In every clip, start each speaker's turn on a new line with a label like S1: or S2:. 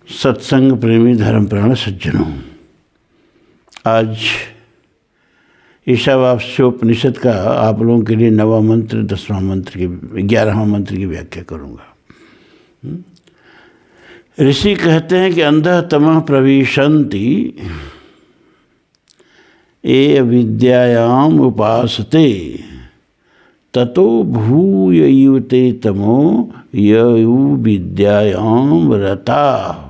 S1: सत्संग प्रेमी धर्म प्राण सज्जनों, आज ईशावास्योपनिषद का आप लोगों के लिए 9वां मंत्र, 10वां मंत्र की 11वां मंत्र की व्याख्या करूँगा। ऋषि कहते हैं कि अंधः तमः प्रविशन्ति ये अविद्यायाम उपासते ततो भूय युते तमो ययु विद्यायाम रता।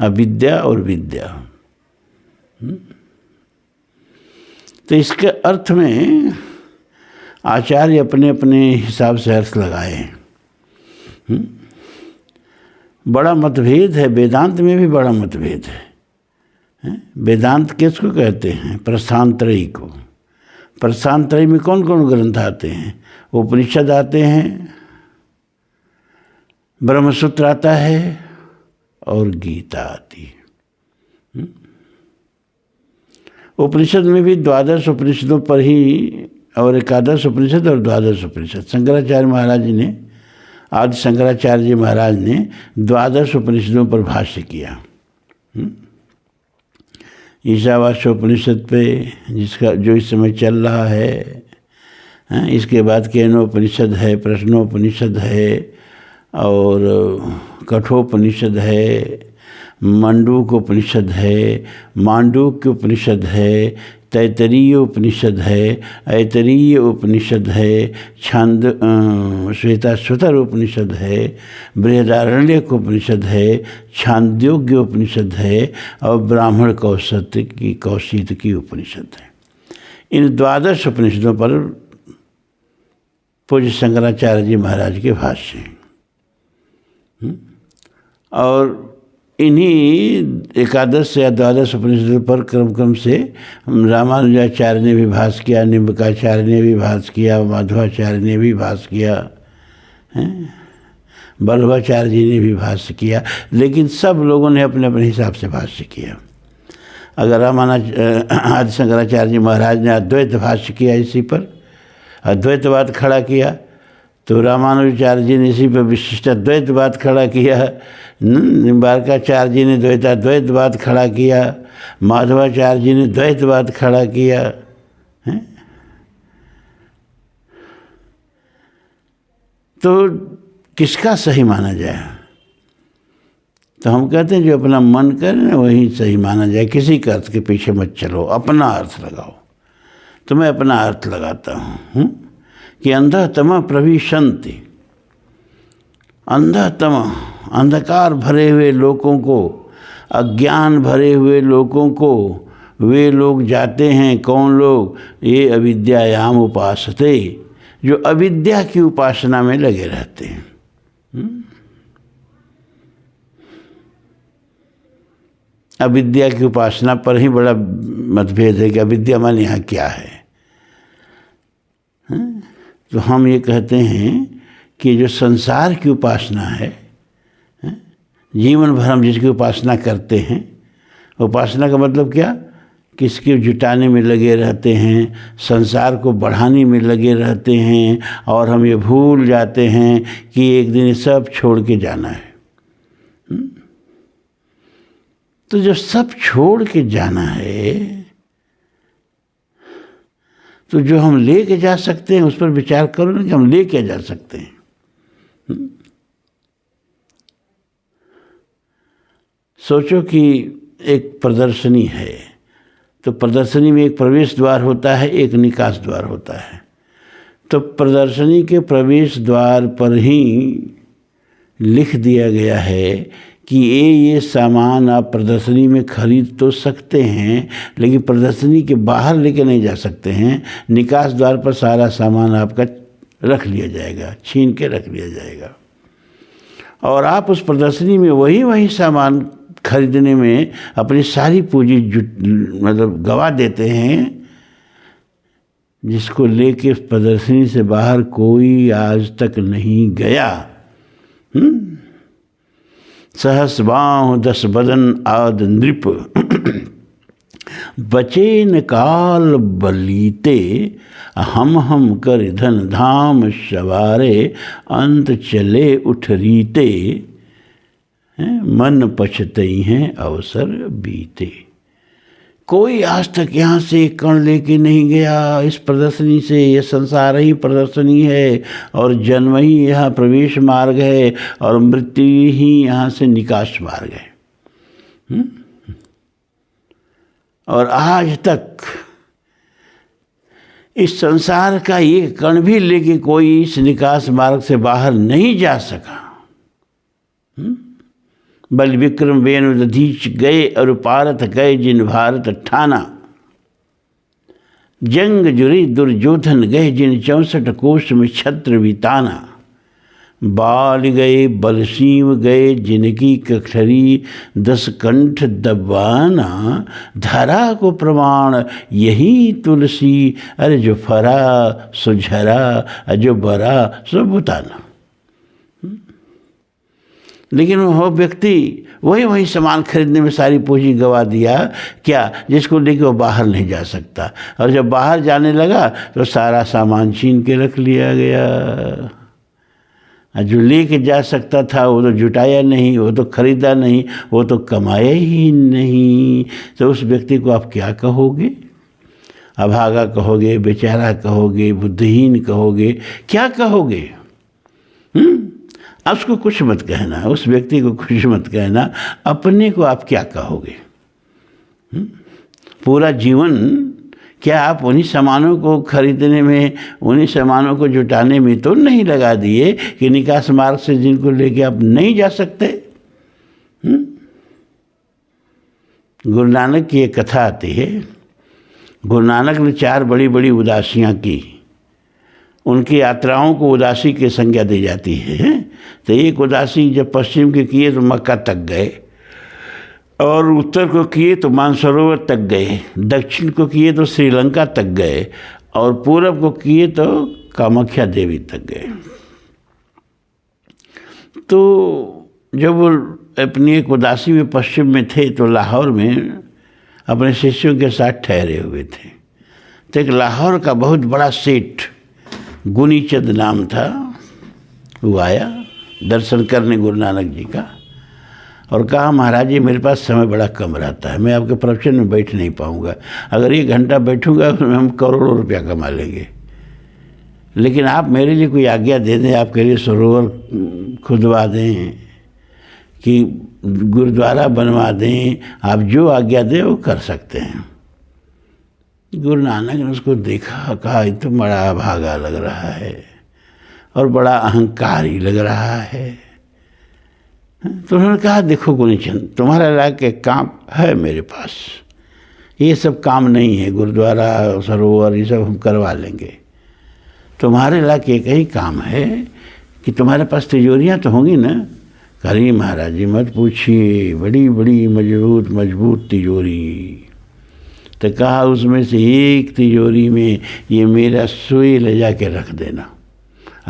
S1: अविद्या और विद्या। तो इसके अर्थ में आचार्य अपने अपने हिसाब से अर्थ लगाए। बड़ा मतभेद है, वेदांत में भी बड़ा मतभेद है। वेदांत किसको कहते हैं? प्रस्थानत्रयी को। प्रस्थानत्रयी में कौन कौन ग्रंथ आते हैं? उपनिषद आते हैं, ब्रह्मसूत्र आता है और गीता आती है। उपनिषद में भी 12 उपनिषदों पर ही, और 11 उपनिषद और 12 उपनिषद। शंकराचार्य महाराज ने, आदि शंकराचार्य जी महाराज ने 12 उपनिषदों पर भाष्य किया। ईशावास्योपनिषद पे, जिसका जो इस समय चल रहा है। इसके बाद केनोपनिषद है, प्रश्नोपनिषद है और कठोपनिषद है, मंडूकोपनिषद है, मांडूक्य उपनिषद है, तैतरीय उपनिषद है, ऐतरीय उपनिषद है, छंद श्वेताश्वतर उपनिषद है, बृहदारण्यक उपनिषद है, छांदोग्य उपनिषद है और ब्राह्मण कौशिक की उपनिषद है। इन 12 उपनिषदों पर पूज्य शंकराचार्य जी महाराज के भाष्य हैं। और इन्हीं 11 या 12 उपनिषदों पर क्रम से रामानुजाचार्य ने भी भाष्य किया, निम्बकाचार्य ने भी भाष्य किया, माधवाचार्य ने भी भाष्य किया, वल्लभाचार्य जी ने भी भाष्य किया। लेकिन सब लोगों ने अपने अपने हिसाब से भाष्य किया। अगर आदि शंकराचार्य जी महाराज ने अद्वैत भाष्य किया, इसी पर अद्वैतवाद खड़ा किया, तो रामानुजाचार्य जी ने इसी पर विशिष्ट अद्वैतवाद खड़ा किया। निम्बारकाचार्य जी ने द्वैतवाद खड़ा किया, माधवाचार्य जी ने द्वैतवाद खड़ा किया। तो किसका सही माना जाए? तो हम कहते हैं जो अपना मन करे ना वही सही माना जाए। किसी का अर्थ के पीछे मत चलो, अपना अर्थ लगाओ। तो मैं अपना अर्थ लगाता हूँ कि अंधः तमः प्रविशन्ति। अंधः तमः, अंधकार भरे हुए लोगों को, अज्ञान भरे हुए लोगों को वे लोग जाते हैं। कौन लोग? ये अविद्यायाम उपासते, जो अविद्या की उपासना में लगे रहते हैं। अविद्या की उपासना पर ही बड़ा मतभेद है कि अविद्या माने यहाँ क्या है। तो हम ये कहते हैं कि जो संसार की उपासना है, जीवन भर हम जिसकी उपासना करते हैं, उपासना का मतलब क्या? किसके जुटाने में लगे रहते हैं, संसार को बढ़ाने में लगे रहते हैं, और हम ये भूल जाते हैं कि एक दिन सब छोड़ के जाना है। तो जब सब छोड़ के जाना है, तो जो हम ले के जा सकते हैं उस पर विचार करो ना कि हम ले के जा सकते हैं। सोचो कि एक प्रदर्शनी है, तो प्रदर्शनी में एक प्रवेश द्वार होता है, एक निकास द्वार होता है। तो प्रदर्शनी के प्रवेश द्वार पर ही लिख दिया गया है कि ये सामान आप प्रदर्शनी में खरीद तो सकते हैं, लेकिन प्रदर्शनी के बाहर लेके नहीं जा सकते हैं। निकास द्वार पर सारा सामान आपका रख लिया जाएगा, छीन के रख लिया जाएगा, और आप उस प्रदर्शनी में वही सामान खरीदने में अपनी सारी पूंजी मतलब गवा देते हैं, जिसको लेके प्रदर्शनी से बाहर कोई आज तक नहीं गया। सहस बाँह 10 बदन आद नृप, बचे न काल बलीते, हम कर धन धाम सवारे, अंत चले उठ रीते। हैं, मन पछतई हैं अवसर बीते। कोई आज तक यहाँ से एक कण लेके नहीं गया इस प्रदर्शनी से। ये संसार ही प्रदर्शनी है और जन्म ही यहाँ प्रवेश मार्ग है और मृत्यु ही यहाँ से निकास मार्ग है। और आज तक इस संसार का ये कण भी लेके कोई इस निकास मार्ग से बाहर नहीं जा सका। बल विक्रम वेणु दधीच गए और पारत गए जिन भारत ठाना। जंग जुरी दुर्योधन गए जिन 64 कोष में छत्र बिताना। बाल गए बलसीम गए जिनकी कठरी 10 कंठ दबाना। धरा को प्रमाण यही तुलसी अरे जो फरा सुझरा जो बरा सो बुताना। लेकिन वो व्यक्ति वही सामान खरीदने में सारी पूंजी गवा दिया क्या, जिसको लेके वो बाहर नहीं जा सकता। और जब बाहर जाने लगा तो सारा सामान छीन के रख लिया गया। जो लेके जा सकता था वो तो जुटाया नहीं, वो तो खरीदा नहीं, वो तो कमाया ही नहीं। तो उस व्यक्ति को आप क्या कहोगे? अभागा कहोगे, बेचारा कहोगे, बुद्धिहीन कहोगे, क्या कहोगे? उसको कुछ मत कहना, उस व्यक्ति को कुछ मत कहना, अपने को आप क्या कहोगे? पूरा जीवन क्या आप उन्हीं सामानों को खरीदने में, उन्हीं सामानों को जुटाने में तो नहीं लगा दिए कि निकास मार्ग से जिनको लेके आप नहीं जा सकते? गुरु नानक की एक कथा आती है। गुरु नानक ने 4 बड़ी बड़ी उदासियाँ की। उनकी यात्राओं को उदासी की संज्ञा दी जाती है। तो एक उदासी जब पश्चिम के किए तो मक्का तक गए, और उत्तर को किए तो मानसरोवर तक गए, दक्षिण को किए तो श्रीलंका तक गए, और पूरब को किए तो कामाख्या देवी तक गए। तो जब वो अपनी एक उदासी में पश्चिम में थे तो लाहौर में अपने शिष्यों के साथ ठहरे हुए थे। तो एक लाहौर का बहुत बड़ा सेठ गुनीचंद नाम था, वो आया दर्शन करने गुरु नानक जी का और कहा, महाराज जी मेरे पास समय बड़ा कम रहता है, मैं आपके प्रवचन में बैठ नहीं पाऊंगा। अगर 1 घंटा बैठूंगा तो हम करोड़ों रुपया कमा लेंगे, लेकिन आप मेरे लिए कोई आज्ञा दे दें, आपके लिए सरोवर खुदवा दें कि गुरुद्वारा बनवा दें, आप जो आज्ञा दें वो कर सकते हैं। गुरु नानक ने उसको देखा, कहा ये तो बड़ा भागा लग रहा है और बड़ा अहंकारी लग रहा है। तो उन्होंने कहा, देखो गुनीचंद, तुम्हारा इलाके काम है मेरे पास, ये सब काम नहीं है, गुरुद्वारा सरोवर ये सब हम करवा लेंगे। तुम्हारे इलाके एक ही काम है कि तुम्हारे पास तिजोरियाँ तो होंगी ना? करी महाराज जी मत पूछिए, बड़ी बड़ी मजबूत तिजोरी। तो कहा उसमें से एक तिजोरी में ये मेरा सुई ले जाके रख देना,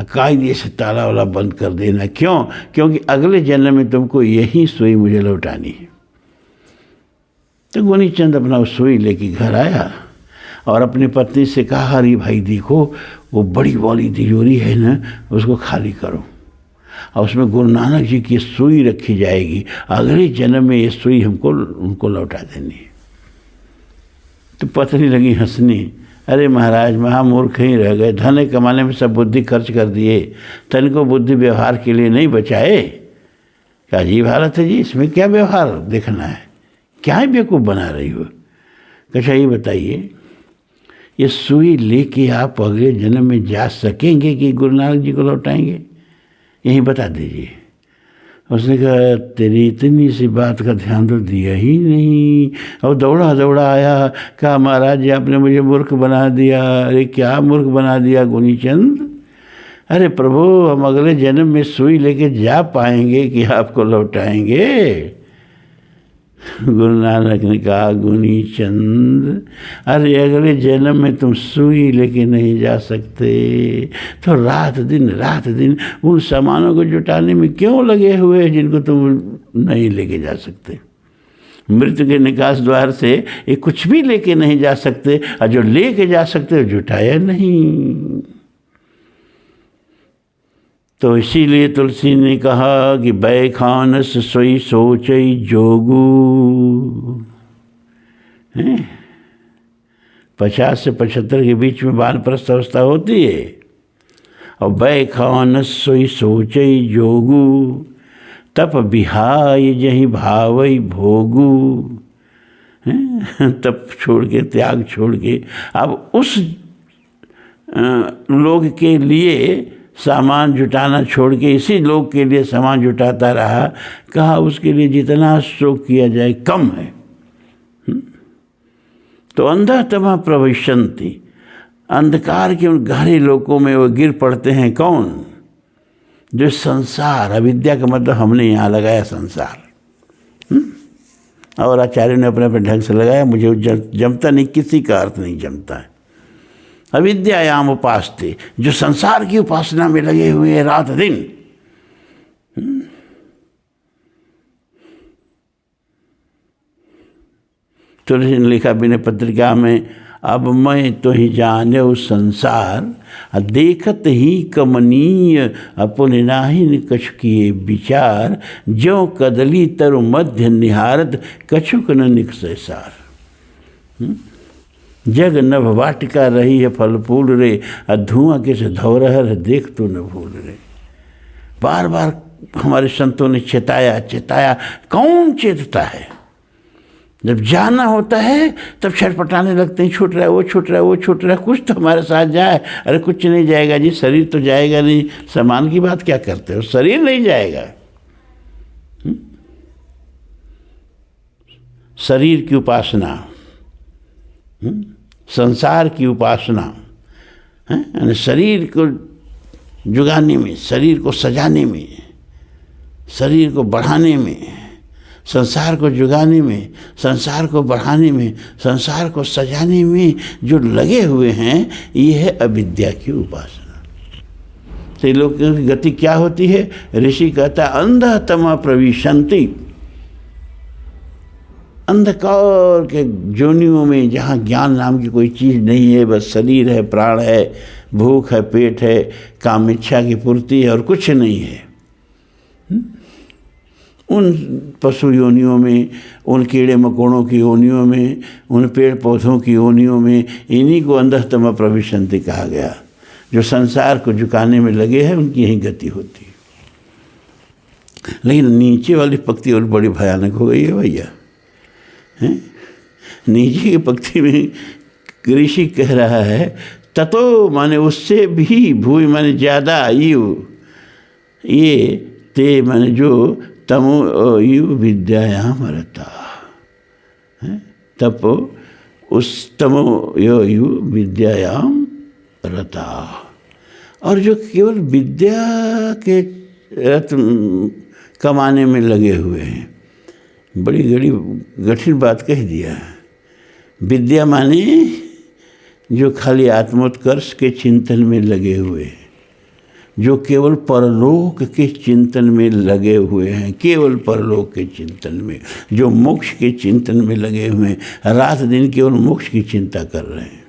S1: कायदे से ताला वाला बंद कर देना। क्यों? क्योंकि अगले जन्म में तुमको यही सुई मुझे लौटानी है। तो गुनीचंद अपना उस सुई लेके घर आया और अपनी पत्नी से कहा, अरे भाई देखो वो बड़ी वाली तिजोरी है ना, उसको खाली करो और उसमें गुरु नानक जी की सुई रखी जाएगी, अगले जन्म में ये सुई उनको लौटा देनी है। तो पत्नी लगी हंसने, अरे महाराज महामूर्ख ही रह गए, धन कमाने में सब बुद्धि खर्च कर दिए, तन को बुद्धि व्यवहार के लिए नहीं बचाए। क्या अजीब हालत है जी, इसमें क्या व्यवहार देखना है, क्या ही बेवकूफ़ बना रही हो। अच्छा ये बताइए, ये सुई लेके आप अगले जन्म में जा सकेंगे कि गुरु नानक जी को लौटाएंगे? यही बता दीजिए। उसने कहा, तेरी इतनी सी बात का ध्यान तो दिया ही नहीं। और दौड़ा दौड़ा आया, कहा महाराज जी आपने मुझे मूर्ख बना दिया। अरे क्या मूर्ख बना दिया गुनीचंद? अरे प्रभु, हम अगले जन्म में सुई लेके जा पाएंगे कि आपको लौटाएंगे? गुरु नानक ने कहा, गुनीचंद अरे अगले जन्म में तुम सुई लेके नहीं जा सकते तो रात दिन उन सामानों को जुटाने में क्यों लगे हुए हैं जिनको तुम नहीं लेके जा सकते? मृत्यु के निकास द्वार से ये कुछ भी लेके नहीं जा सकते, और जो लेके जा सकते जुटाया नहीं। तो इसीलिए तुलसी ने कहा कि बैखानस सोई सोचई जोगू। 50 से 75 के बीच में वानप्रस्थ अवस्था होती है। और बैखानस सोई सोचई जोगू, तप बिहाय जही भावई भोगू। तप छोड़ के, त्याग छोड़ के अब उस लोग के लिए सामान जुटाना छोड़ के इसी लोग के लिए सामान जुटाता रहा। कहा उसके लिए जितना शोक किया जाए कम है। तो अंधतमा प्रविशन्ति, अंधकार के उन गहरे लोकों में वो गिर पड़ते हैं। कौन? जो संसार, अविद्या का मतलब हमने यहाँ लगाया संसार, और आचार्य ने अपने अपने ढंग से लगाया। मुझे जमता नहीं, किसी का अर्थ नहीं जमता है। अविद्यायाम उपासते, जो संसार की उपासना में लगे हुए हैं रात दिन। तुलसी ने लिखा विनय पत्रिका में, अब मैं तो ही जाने उस संसार, देखत ही कमनीय अपुन नाहिन कछु किए विचार, ज्यों कदली तरु मध्य निहारत कछुक न निकसे सार। जग नभ वाटिका रही है फल फूल रे, धुआं किसे धौरहर देख तो न भूल रे। बार बार हमारे संतों ने चेताया। कौन चेतता है? जब जाना होता है तब छटपटाने लगते हैं, छूट रहा है, वो छूट रहा है, वो छूट रहा है, कुछ तो हमारे साथ जाए। अरे कुछ नहीं जाएगा जी, शरीर तो जाएगा नहीं। सामान की बात क्या करते हो, शरीर नहीं जाएगा। शरीर की उपासना, संसार की उपासना है, शरीर को जुगाने में, शरीर को सजाने में, शरीर को बढ़ाने में, संसार को जुगाने में, संसार को बढ़ाने में, संसार को सजाने में जो लगे हुए हैं, ये है अविद्या की उपासना। तो लोगों की गति क्या होती है? ऋषि कहता अंधतमा प्रविशन्ति, अंधकार के जोनियों में जहाँ ज्ञान नाम की कोई चीज़ नहीं है, बस शरीर है, प्राण है, भूख है, पेट है, काम इच्छा की पूर्ति है और कुछ नहीं है। उन पशु योनियों में, उन कीड़े मकोड़ों की योनियों में, उन पेड़ पौधों की योनियों में, इन्हीं को अंधतमा प्रविशन्ति कहा गया। जो संसार को झुकाने में लगे हैं उनकी यही गति होती है। लेकिन नीचे वाली पंक्ति और बड़ी भयानक हो गई है भैया। नीचे की पंक्ति में ऋषि कह रहा है ततो, माने उससे भी, भूय माने ज़्यादा, ये ते माने जो तमो यु विद्यायाम रता है, तपो उस तमो यु विद्यायाम रता, और जो केवल विद्या के रत्न कमाने में लगे हुए हैं। बड़ी कठिन बात कह दिया। विद्या माने जो खाली आत्मोत्कर्ष के चिंतन में लगे हुए हैं, जो केवल परलोक के चिंतन में लगे हुए हैं, केवल परलोक के चिंतन में, जो मोक्ष के चिंतन में लगे हुए हैं, रात दिन केवल मोक्ष की चिंता कर रहे हैं,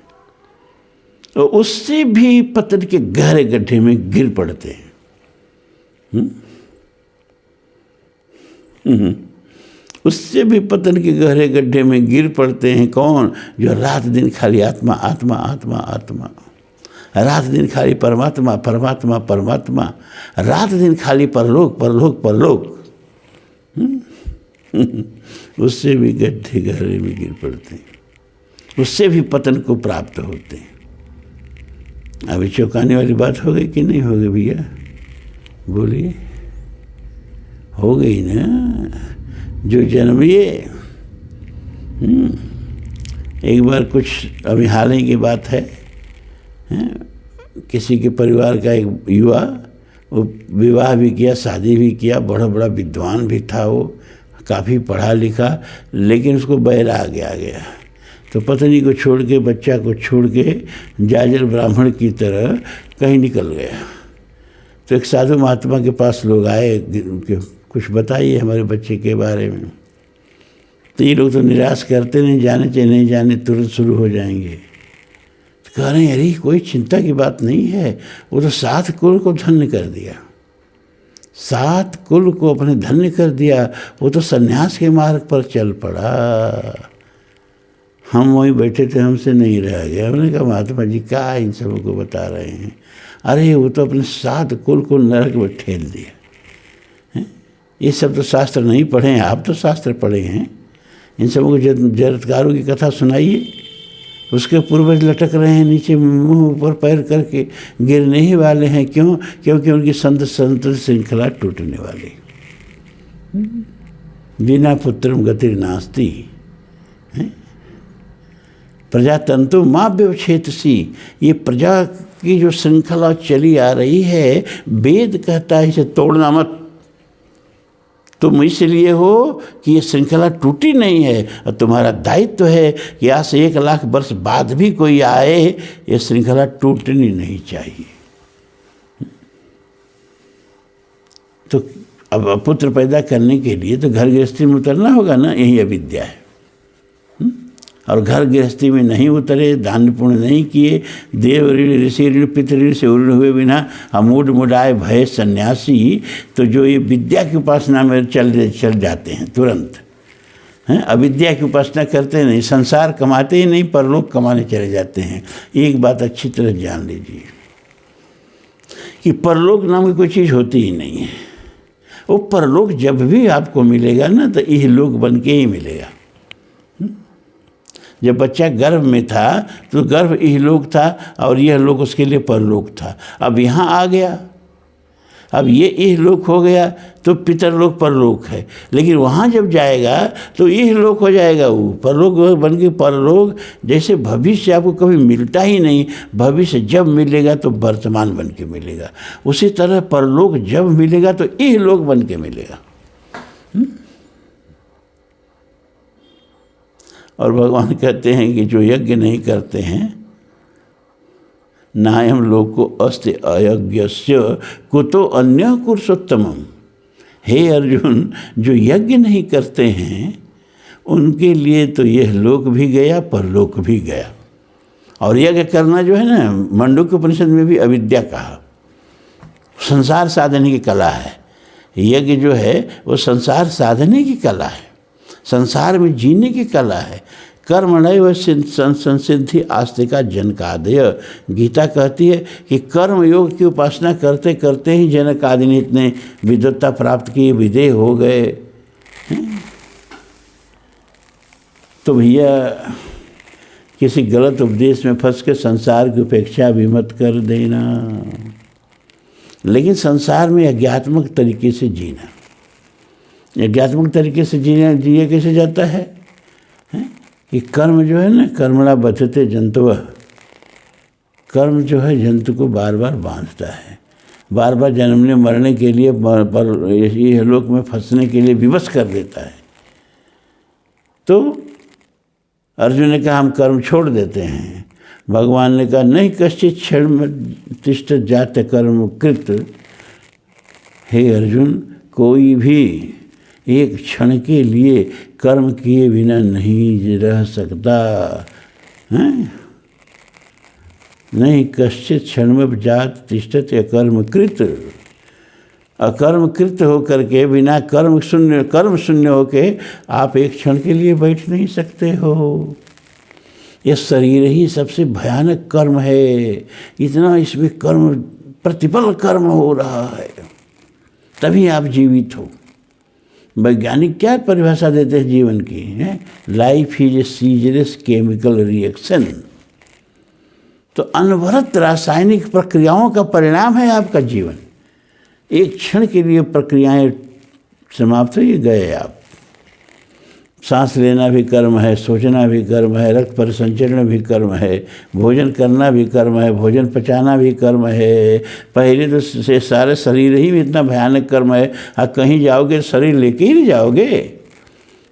S1: तो उससे भी पतन के गहरे गड्ढे में गिर पड़ते हैं। उससे भी पतन के गहरे गड्ढे में गिर पड़ते हैं। कौन? जो रात दिन खाली आत्मा आत्मा आत्मा आत्मा, रात दिन खाली परमात्मा परमात्मा परमात्मा, रात दिन खाली परलोक परलोक परलोक। उससे भी गड्ढे गहरे में गिर पड़ते हैं, उससे भी पतन को प्राप्त होते हैं। अभी चौंकाने वाली बात हो गई कि नहीं हो गई भैया? बोलिए, हो गई ना? जो जन्मिए, एक बार कुछ अभी हाल ही की बात है, किसी के परिवार का एक युवा, वो विवाह भी किया, शादी भी किया, बड़ा बड़ा विद्वान भी था, वो काफ़ी पढ़ा लिखा, लेकिन उसको बैराग्य आ गया। तो पत्नी को छोड़ के, बच्चा को छोड़ के जाजर ब्राह्मण की तरह कहीं निकल गया। तो एक साधु महात्मा के पास लोग आए कि कुछ बताइए हमारे बच्चे के बारे में। तो ये लोग तो निराश करते नहीं, जाने चाहे नहीं जाने तुरंत शुरू हो जाएंगे। तो कह रहे हैं अरे कोई चिंता की बात नहीं है, वो तो 7 कुल को धन्य कर दिया। 7 कुल को अपने धन्य कर दिया, वो तो सन्यास के मार्ग पर चल पड़ा। हम वहीं बैठे थे, हमसे नहीं रह गया। हमने कहा महात्मा जी क्या इन सबों को बता रहे हैं? अरे वो तो अपने 7 कुल को नरक में ठेल दिया। ये सब तो शास्त्र नहीं पढ़े हैं, आप तो शास्त्र पढ़े हैं। इन सबों को जरत्कारों की कथा सुनाइए। उसके पूर्वज लटक रहे हैं नीचे, मुंह ऊपर पैर करके, गिरने ही वाले हैं। क्यों? क्योंकि उनकी संत श्रृंखला टूटने वाली। बिना पुत्रम गतिर नास्ति, प्रजातंतु माँ व्यवच्छेदसी। ये प्रजा की जो श्रृंखला चली आ रही है, वेद कहता है इसे तोड़ना मत। तुम इसलिए हो कि ये श्रृंखला टूटी नहीं है, और तुम्हारा दायित्व है कि आज से 1 लाख वर्ष बाद भी कोई आए, ये श्रृंखला टूटनी नहीं चाहिए। तो अब पुत्र पैदा करने के लिए तो घर गृहस्थी में उतरना होगा ना, यही अविद्या है। और घर गृहस्थी में नहीं उतरे, दान पुण्य नहीं किए, देव ऋण ऋषि ऋण पितृ ऋण से उर्ण हुए बिना अमूढ़ मुडाए भय सन्यासी, तो जो ये विद्या की उपासना में चल जाते हैं तुरंत, हैं, अविद्या की उपासना करते नहीं, संसार कमाते ही नहीं, परलोक कमाने चले जाते हैं। एक बात अच्छी तरह जान लीजिए कि परलोक नाम की कोई चीज़ होती ही नहीं है। वो परलोक जब भी आपको मिलेगा ना, तो इहलोक बन के ही मिलेगा। जब बच्चा गर्भ में था तो गर्भ इहलोक था, और यह लोक उसके लिए परलोक था। अब यहाँ आ गया, अब ये इहलोक हो गया तो पितरलोक परलोक है। लेकिन वहाँ जब जाएगा तो इहलोक हो जाएगा, वो परलोक बन के परलोक। जैसे भविष्य आपको कभी मिलता ही नहीं, भविष्य जब मिलेगा तो वर्तमान बन के मिलेगा, उसी तरह परलोक जब मिलेगा तो इहलोक बन के मिलेगा। और भगवान कहते हैं कि जो यज्ञ नहीं करते हैं, नायम लोको अस्ति अयज्ञस्य कुतो अन्य पुरुषोत्तमम। हे अर्जुन, जो यज्ञ नहीं करते हैं उनके लिए तो यह लोक भी गया, परलोक भी गया। और यज्ञ करना जो है ना, मांडुक्य उपनिषद में भी अविद्या कहा, संसार साधने की कला है। यज्ञ जो है वो संसार साधने की कला है, संसार में जीने की कला है। कर्मणैव संसिद्धि आस्तिका जनकादय। गीता कहती है कि कर्म योग की उपासना करते करते ही जनक आदि ने इतने विद्वत्ता प्राप्त की, विदेह हो गए। तो भैया किसी गलत उपदेश में फंस के संसार की उपेक्षा भी मत कर देना। लेकिन संसार में अज्ञात्मक तरीके से जीना, अज्ञात्मक तरीके से जिया कैसे जाता है? कि कर्म जो है ना, कर्मणा बद्धते जंतुव, कर्म जो है जंतु को बार बार बांधता है, बार बार जन्मने मरने के लिए, पर ये लोक में फंसने के लिए विवश कर देता है। तो अर्जुन ने कहा हम कर्म छोड़ देते हैं। भगवान ने कहा नहीं, कश्चित् क्षण तिष्ठ जात कर्म कृत। हे अर्जुन, कोई भी एक क्षण के लिए कर्म किए बिना नहीं रह सकता है। नहीं, कश्चित् क्षण जात तिष्ठत अकर्मकृत। अकर्मकृत होकर के, बिना कर्म शून्य होके आप एक क्षण के लिए बैठ नहीं सकते हो। यह शरीर ही सबसे भयानक कर्म है। इतना इसमें कर्म, प्रतिपल कर्म हो रहा है, तभी आप जीवित हो। वैज्ञानिक क्या परिभाषा देते हैं जीवन की, है life is a ceaseless chemical reaction. तो अनवरत रासायनिक प्रक्रियाओं का परिणाम है आपका जीवन। एक क्षण के लिए प्रक्रियाएं समाप्त हो गए आप। सांस लेना भी कर्म है, सोचना भी कर्म है, रक्त परिसंचरण भी कर्म है, भोजन करना भी कर्म है, भोजन पचाना भी कर्म है। पहले तो से सारे शरीर ही में इतना भयानक कर्म है। आप कहीं जाओगे शरीर लेके ही नहीं जाओगे।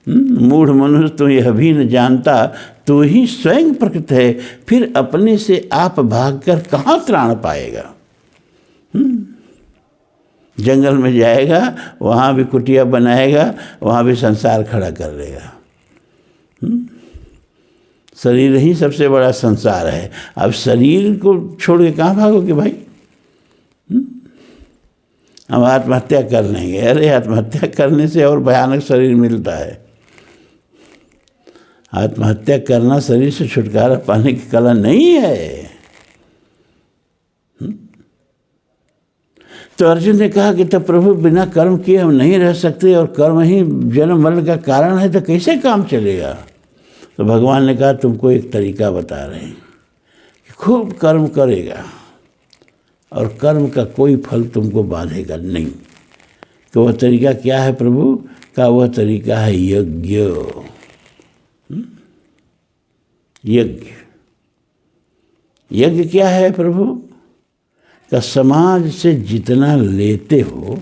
S1: मूढ़ मनुष्य तो यह भी न जानता, तू ही स्वयं प्रकृत है, फिर अपने से आप भागकर कहाँ त्राण पाएगा। जंगल में जाएगा, वहाँ भी कुटिया बनाएगा, वहाँ भी संसार खड़ा कर लेगा। शरीर ही सबसे बड़ा संसार है। अब शरीर को छोड़ के कहाँ भागोगे भाई? हम आत्महत्या कर लेंगे। अरे आत्महत्या करने से और भयानक शरीर मिलता है। आत्महत्या करना शरीर से छुटकारा पाने की कला नहीं है। तो अर्जुन ने कहा कि तब प्रभु बिना कर्म किए हम नहीं रह सकते और कर्म ही जन्म मरण का कारण है, तो कैसे काम चलेगा? तो भगवान ने कहा तुमको एक तरीका बता रहे हैं कि खूब कर्म करेगा और कर्म का कोई फल तुमको बाधेगा नहीं। तो वह तरीका क्या है प्रभु? का वह तरीका है यज्ञ। यज्ञ यज्ञ क्या है प्रभु? का समाज से जितना लेते हो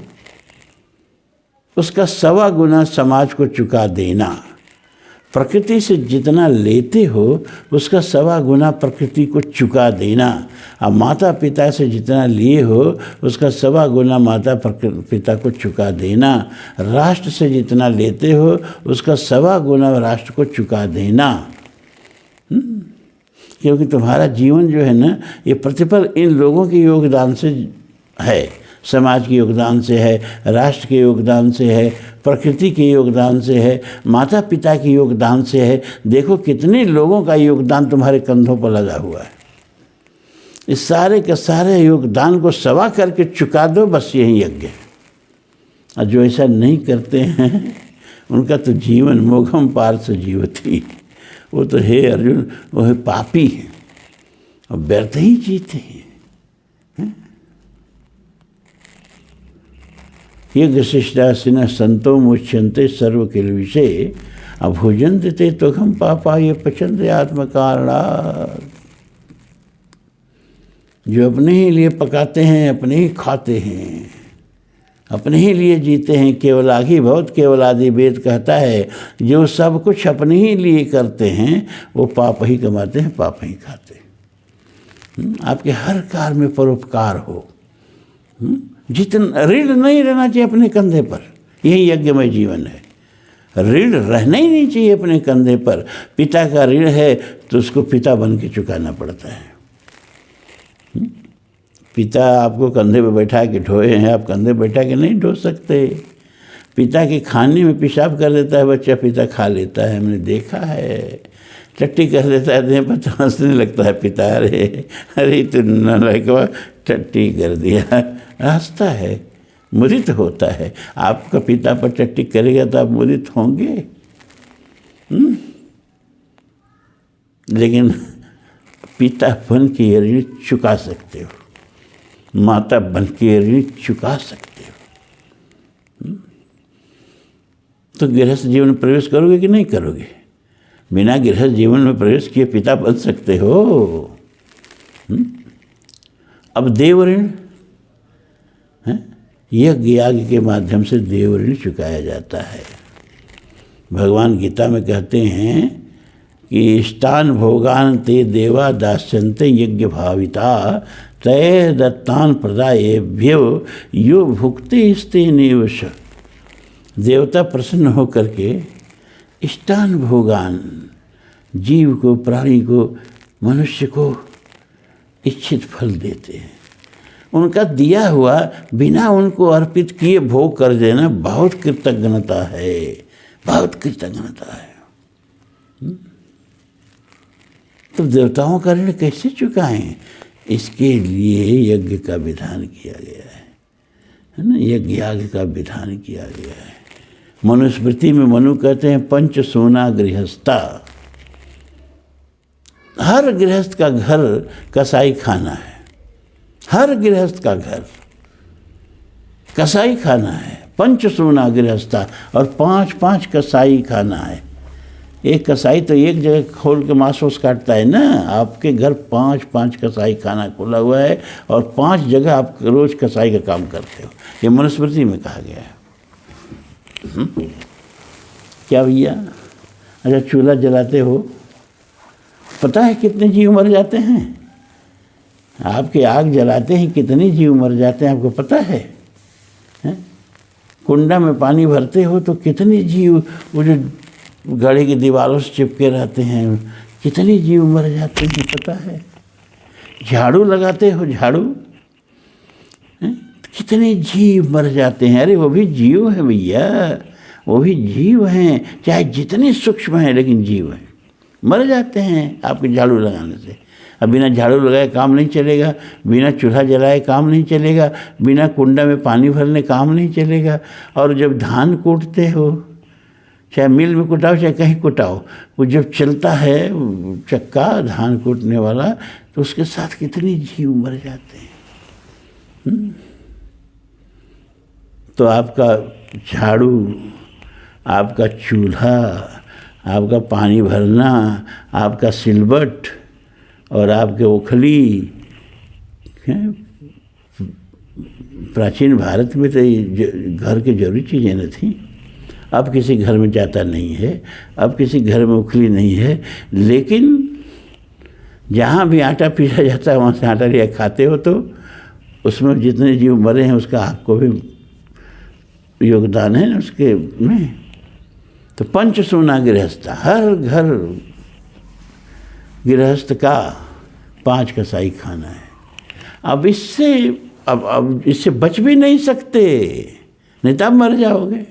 S1: उसका 1.25 गुना समाज को चुका देना। प्रकृति से जितना लेते हो उसका 1.25 गुना प्रकृति को चुका देना। अब माता पिता से जितना लिए हो उसका 1.25 गुना माता पिता को चुका देना। राष्ट्र से जितना लेते हो उसका 1.25 गुना राष्ट्र को चुका देना। क्योंकि तुम्हारा जीवन जो है ना, ये प्रतिफल इन लोगों के योगदान से है, समाज के योगदान से है, राष्ट्र के योगदान से है, प्रकृति के योगदान से है, माता पिता के योगदान से है। देखो कितने लोगों का योगदान तुम्हारे कंधों पर लगा हुआ है। इस सारे के सारे योगदान को 1.25 करके चुका दो, बस यही यज्ञ है। और जो ऐसा नहीं करते हैं उनका तो जीवन मोघम पार से जीवती, वो तो हे अर्जुन वो है पापी है और व्यर्थ ही जीते हैं। यज्ञ शिष्टासिन संतो मुच्यन्ते सर्व किल विषय अभुजन्ते ते तुघम पापा ये पचन्ते आत्म कारणात्। जो अपने ही लिए पकाते हैं, अपने ही खाते हैं, अपने ही लिए जीते हैं, केवलाघी बहुत केवलादि वेद कहता है, जो सब कुछ अपने ही लिए करते हैं वो पाप ही कमाते हैं, पाप ही खाते हैं। आपके हर कार्य में परोपकार हो, जितना ऋण नहीं रहना चाहिए अपने कंधे पर, यही यज्ञमय जीवन है। ऋण रहना ही नहीं चाहिए अपने कंधे पर। पिता का ऋण है तो उसको पिता बन के चुकाना पड़ता है। पिता आपको कंधे पे बैठा के ढोए हैं, आप कंधे बैठा के नहीं ढो सकते। पिता के खाने में पेशाब कर देता है बच्चा, पिता खा लेता है, हमने देखा है। टट्टी कर देता है देह पर तो हंसने लगता है पिता, अरे तो नालायकवा टट्टी कर दिया, हंसता है, मुदित होता है। आपका पिता पर टट्टी करेगा तो आप मुदित होंगे? लेकिन पिता बन के ऋण चुका सकते हो, माता बन के ऋण चुका सकते हो। तो गृहस्थ जीवन में प्रवेश करोगे कि नहीं करोगे? बिना गृहस्थ जीवन में प्रवेश किए पिता बन सकते हो? अब देव ऋण है, यज्ञ याग के माध्यम से देव ऋण चुकाया जाता है। भगवान गीता में कहते हैं कि इष्टान भोगान ते देवा दास्यन्ते यज्ञ भाविता तय दत्तान प्रदायेभ्यो यो भुक्ते स्ते निवश। देवता प्रसन्न होकर के इष्टान भोगान, जीव को, प्राणी को, मनुष्य को इच्छित फल देते हैं। उनका दिया हुआ बिना उनको अर्पित किए भोग कर देना बहुत कृतज्ञता है, बहुत कृतज्ञता है। तो देवताओं का ऋण कैसे चुकाएं? इसके लिए यज्ञ का विधान किया गया है ना, यज्ञ याग का विधान किया गया है। मनुस्मृति में मनु कहते हैं पंच सोना गृहस्था। हर गृहस्थ का घर कसाई खाना है, हर गृहस्थ का घर कसाई खाना है। पंच सोना गृहस्था और 5-5 कसाई खाना है। एक कसाई तो एक जगह खोल के मांस ओस काटता है ना, आपके घर 5-5 कसाई खाना खोला हुआ है और 5 जगह आप रोज कसाई का काम करते हो। ये मनुस्मृति में कहा गया है। क्या भैया? अच्छा, चूल्हा जलाते हो, पता है कितने जीव मर जाते हैं? आपके आग जलाते हैं कितने जीव मर जाते हैं आपको पता है? कुंडा में पानी भरते हो तो कितने जीव वो जो घड़े की दीवारों से चिपके रहते हैं, कितने जीव मर जाते हैं पता है? झाड़ू लगाते हो, झाड़ू कितने जीव मर जाते हैं। अरे वो भी जीव है भैया, वो भी जीव हैं, चाहे जितने सूक्ष्म हैं लेकिन जीव हैं, मर जाते हैं आपके झाड़ू लगाने से। अब बिना झाड़ू लगाए काम नहीं चलेगा, बिना चूल्हा जलाए काम नहीं चलेगा, बिना कुंडा में पानी भरने काम नहीं चलेगा। और जब धान कूटते हो, चाहे मिल में कुटाओ चाहे कहीं कुटाओ, वो जब चलता है चक्का धान कूटने वाला, तो उसके साथ कितने जीव मर जाते हैं। तो आपका झाड़ू, आपका चूल्हा, आपका पानी भरना, आपका सिलबट और आपके ओखली, प्राचीन भारत में तो ये घर की जरूरी चीज़ें न थी। अब किसी घर में जाता नहीं है, अब किसी घर में उखली नहीं है, लेकिन जहाँ भी आटा पीसा जाता है वहाँ से आटा लिया खाते हो, तो उसमें जितने जीव मरे हैं उसका आपको भी योगदान है उसके में। तो पंच सोना गृहस्थ, हर घर गृहस्थ का 5 कसाई खाना है। अब इससे बच भी नहीं सकते, नहीं तो आप मर जाओगे।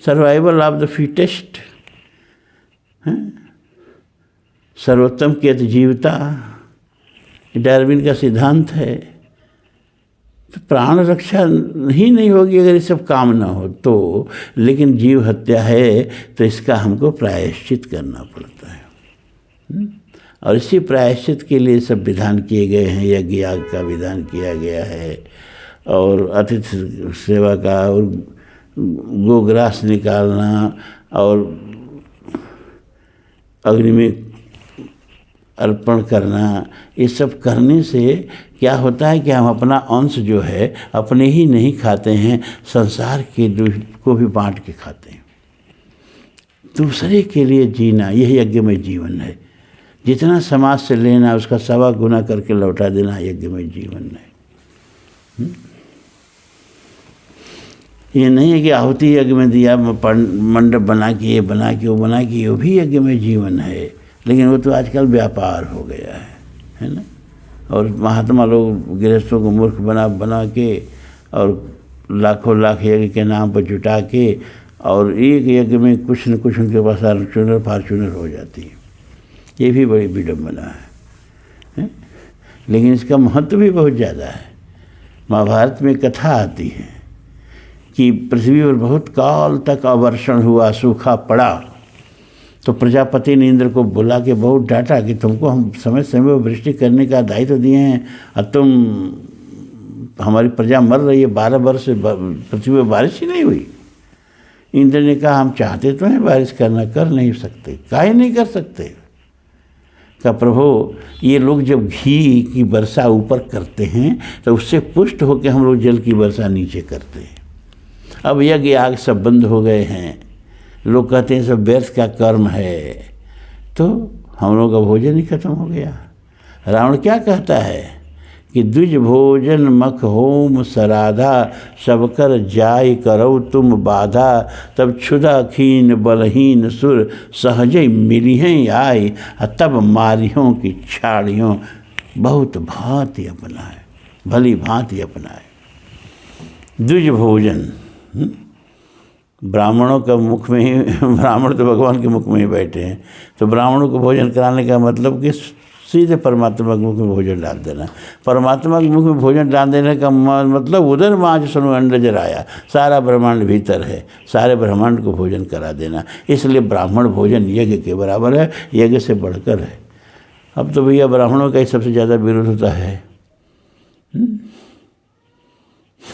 S1: सर्वाइवल ऑफ द फिटेस्ट, सर्वोत्तम की अतिजीवता, डार्विन का सिद्धांत है। तो प्राण रक्षा ही नहीं होगी अगर ये सब काम ना हो तो। लेकिन जीव हत्या है तो इसका हमको प्रायश्चित करना पड़ता है। और इसी प्रायश्चित के लिए सब विधान किए गए हैं। यज्ञ याग का विधान किया गया है, और अतिथि सेवा का, और गोग्रास निकालना, और अग्नि में अर्पण करना। ये सब करने से क्या होता है कि हम अपना अंश जो है अपने ही नहीं खाते हैं, संसार के को भी बांट के खाते हैं। दूसरे के लिए जीना, यही यज्ञमय जीवन है। जितना समाज से लेना उसका 1.25 गुना करके लौटा देना यज्ञमय जीवन है। ये नहीं है कि आहुति यज्ञ में दिया, मंडप बना के, ये बना के, वो बना के, वो भी यज्ञमय जीवन है। लेकिन वो तो आजकल व्यापार हो गया है ना। और महात्मा लोग गृहस्थों को मूर्ख बना के और लाखों लाख यज्ञ के नाम पर जुटा के, और एक यज्ञ में कुछ न कुछ उनके पास फार्चूनर हो जाती है। ये भी बड़ी विडम्बना है। लेकिन इसका महत्व भी बहुत ज़्यादा है। महाभारत में कथा आती है कि पृथ्वी पर बहुत काल तक अवर्षण हुआ, सूखा पड़ा। तो प्रजापति ने इंद्र को बुला के बहुत डांटा कि तुमको हम समय समय पर वृष्टि करने का दायित्व दिए हैं, और तुम, हमारी प्रजा मर रही है, 12 वर्ष से पृथ्वी पर बारिश ही नहीं हुई। इंद्र ने कहा हम चाहते तो हैं बारिश करना, कर नहीं सकते। काहे नहीं कर सकते? का प्रभु, ये लोग जब घी की वर्षा ऊपर करते हैं तो उससे पुष्ट होकर हम लोग जल की वर्षा नीचे करते हैं। अब यज्ञ आग सब बंद हो गए हैं, लोग कहते हैं सब व्यर्थ का कर्म है, तो हम लोगों का भोजन ही खत्म हो गया। रावण क्या कहता है कि द्विज भोजन मख होम सराधा, सब कर जाय करो तुम बाधा, तब क्षुधा खीन बलहीन सुर, सहजय मिलिहें आय, तब मारियों की छाड़ियों, बहुत भांति अपनाए, भली भांति अपनाए। द्विज भोजन, ब्राह्मणों का मुख में ही, ब्राह्मण तो भगवान के मुख में ही बैठे हैं, तो ब्राह्मणों को भोजन कराने का मतलब कि सीधे परमात्मा के मुख में भोजन डाल देना। परमात्मा के मुख में भोजन डाल देने का मतलब उधर माज सुनो अंडा जराया, सारा ब्रह्मांड भीतर है, सारे ब्रह्मांड को भोजन करा देना। इसलिए ब्राह्मण भोजन यज्ञ के बराबर है, यज्ञ से बढ़कर है। अब तो भैया ब्राह्मणों का ही सबसे ज़्यादा विरोध होता है,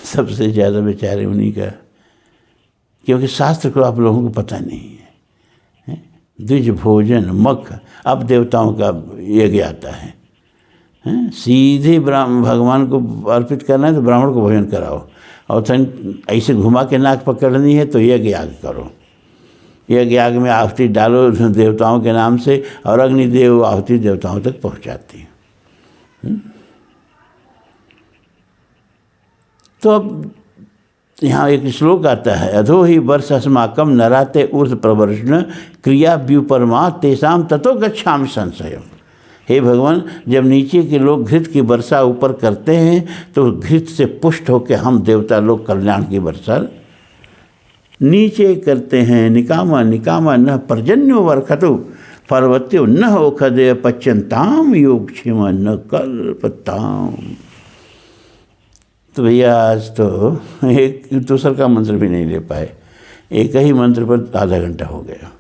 S1: सबसे ज़्यादा बेचारे उन्हीं का, क्योंकि शास्त्र को आप लोगों को पता नहीं है। द्विज भोजन मख, अब देवताओं का यज्ञ आता है, सीधे भगवान को अर्पित करना है तो ब्राह्मण को भोजन कराओ, और ऐसे घुमा के नाक पकड़नी है तो यज्ञ याग करो। यज्ञ याग में आहुति डालो देवताओं के नाम से, और अग्निदेव आहुति देवताओं तक पहुँचाती है। तो अब यहाँ एक श्लोक आता है, अधो ही वर्ष अस्माकम नराते ऊर्ध प्रवर्षण क्रिया व्युपरमा तेषाम ततो गच्छामि संशयम। हे भगवान, जब नीचे के लोग घृत की वर्षा ऊपर करते हैं तो घृत से पुष्ट होकर हम देवता लोग कल्याण की वर्षा नीचे करते हैं। निकामा निकामा न पर्जन्यो वर्खतु पर्वत्यो न ओखदे पच्यंताम योगक्षेम न कल्पताम। तो भैया आज तो एक दूसर का मंत्र भी नहीं ले पाए, एक ही मंत्र पर आधा घंटा हो गया।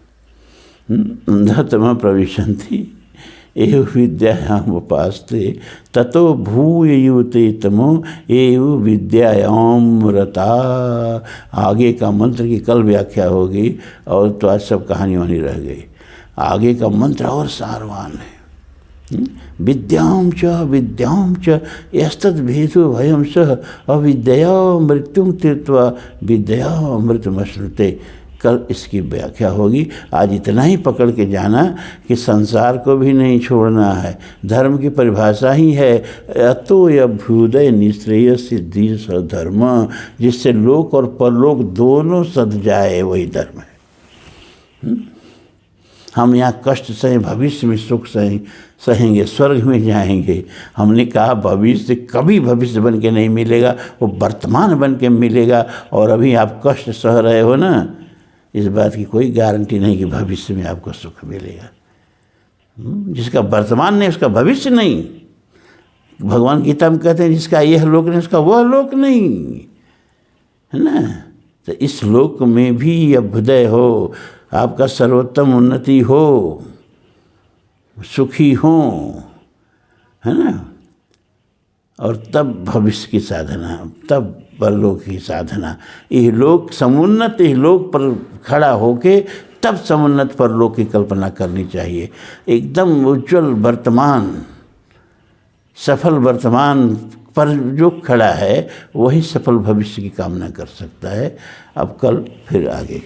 S1: अंधतम प्रविशन्ति एव विद्यायाम उपास्ते ततो भूय युते तमो एव विद्यायाम रता। आगे का मंत्र की कल व्याख्या होगी और तो आज सब कहानी वहीं रह गई। आगे का मंत्र और सारवान है। विद्यां च यस्तद्भेदो भयं सह अविद्या मृत्युम तीर्त्वा विद्या अमृतमश्नुते। कल इसकी व्याख्या होगी। आज इतना ही पकड़ के जाना कि संसार को भी नहीं छोड़ना है। धर्म की परिभाषा ही है अतो अभ्युदय निश्रेय सिद्धि सधर्म, जिससे लोक और परलोक दोनों सध जाए, वही धर्म है। हम यहाँ कष्ट सहें, भविष्य में सुख सहेंगे, स्वर्ग में जाएंगे। हमने कहा भविष्य कभी भविष्य बन के नहीं मिलेगा, वो वर्तमान बन के मिलेगा। और अभी आप कष्ट सह रहे हो ना, इस बात की कोई गारंटी नहीं कि भविष्य में आपको सुख मिलेगा। जिसका वर्तमान नहीं उसका भविष्य नहीं। भगवान गीता में कहते हैं जिसका यह लोक नहीं उसका वह लोक नहीं, है ना। तो इस लोक में भी अभ्युदय हो, आपका सर्वोत्तम उन्नति हो, सुखी हो, है ना। और तब भविष्य की साधना, तब परलोक की साधना। यह लोक समुन्नत, यह लोक पर खड़ा होके तब समुन्नत परलोक की कल्पना करनी चाहिए। एकदम उज्ज्वल वर्तमान, सफल वर्तमान पर जो खड़ा है वही सफल भविष्य की कामना कर सकता है। अब कल फिर आगे।